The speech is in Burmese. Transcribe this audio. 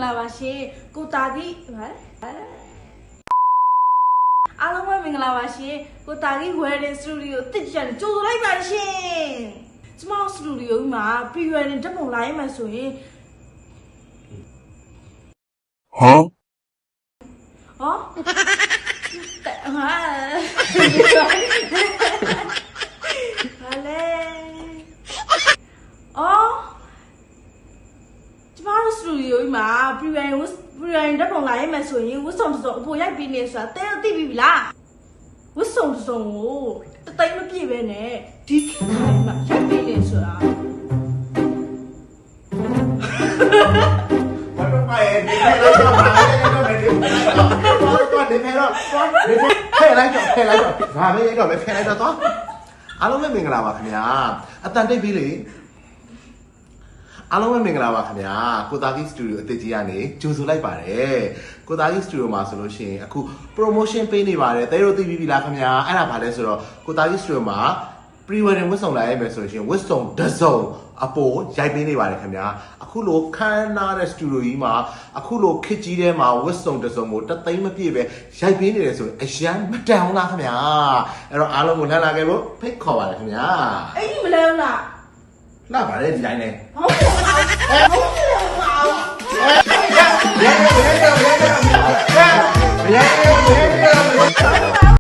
လာပါရှင်ကိုတာကြီးအားလုံးပဲမင်္ဂလာပါရှင်ကိုတာကြီး wedding studio တစ်ချန်ကြိုဆိုလိုက်ပါရှင်ကျမတို့ studio မှာ pre-wedding ဓာတ်ပုံလာရမယ်ဆိုရင်ဟောဟာလေအော်ကျမတို့ studio မှာ pre-wedding ဓာတ်ပုံလာရမယ်ဆိုရင်ဝတ်စုံစုံအပေါ်ရိုက်ပြီးနေဆိုတာတဲသိပြီလားဝတ်စုံစုံကိုတသိမ့်မပြည့်ပဲနဲ့ဒီခေတ်တိုင်းမှာရိုက်ပြီးနေဆိုတာဘာလို့ပါရဲ့ဒီလိုတော့ပါလေတော့ဖဲလိုက်တော့ဘာပဲရတော့ပဲဖဲလိုက်တော့အားလုံးပဲမင်္ဂလာပါခင်ဗျာအတန်တိတ်ပြီလေအားလုံးပဲမင်္ဂလာပါခင်ဗျာကိုတာကြီးစတူဒီယိုအသစ်ကြီးကနေကြိုဆိုလိုက်ပါတယ်ကိုတာကြီးစတူဒီယိုမှာဆိုလို့ရှိရင်အခု promotion ပေးနေပါတယ်တဲတို့သိပြီလားခင်ဗျာအဲ့ဒါဘာလဲဆိုတော့ကိုတာကြီးစတူဒီယိုမှာ pre-wedding ဝတ်စုံလာရမယ်ဆိုလို့ရှိရင်ဝတ်စုံတစ်စုံအပေါ်ရိုက်ပေးနေပါတယ်ခင်ဗျာအခုလိုခမ်းနားတဲ့စတူဒီယိုကြီးမှာအခုလိုခစ်ကြီးထဲမှာဝတ်စုံတစ်စုံကိုတသိန်းမပြည့်ပဲရိုက်ပေးနေတယ်ဆိုရင်အရန်မတန်ဘူးလားခင်ဗျာအဲ့တော့အားလုံးကိုလှမ်းလာခဲ့ဖို့ဖိတ်ခေါ်ပါတယ်ခင်ဗျာအဲ့ဒီမလဲဘူးလားလှပါတယ်ဒီတိုင်းနဲ့ဟုတ်ပါဘူးရဲ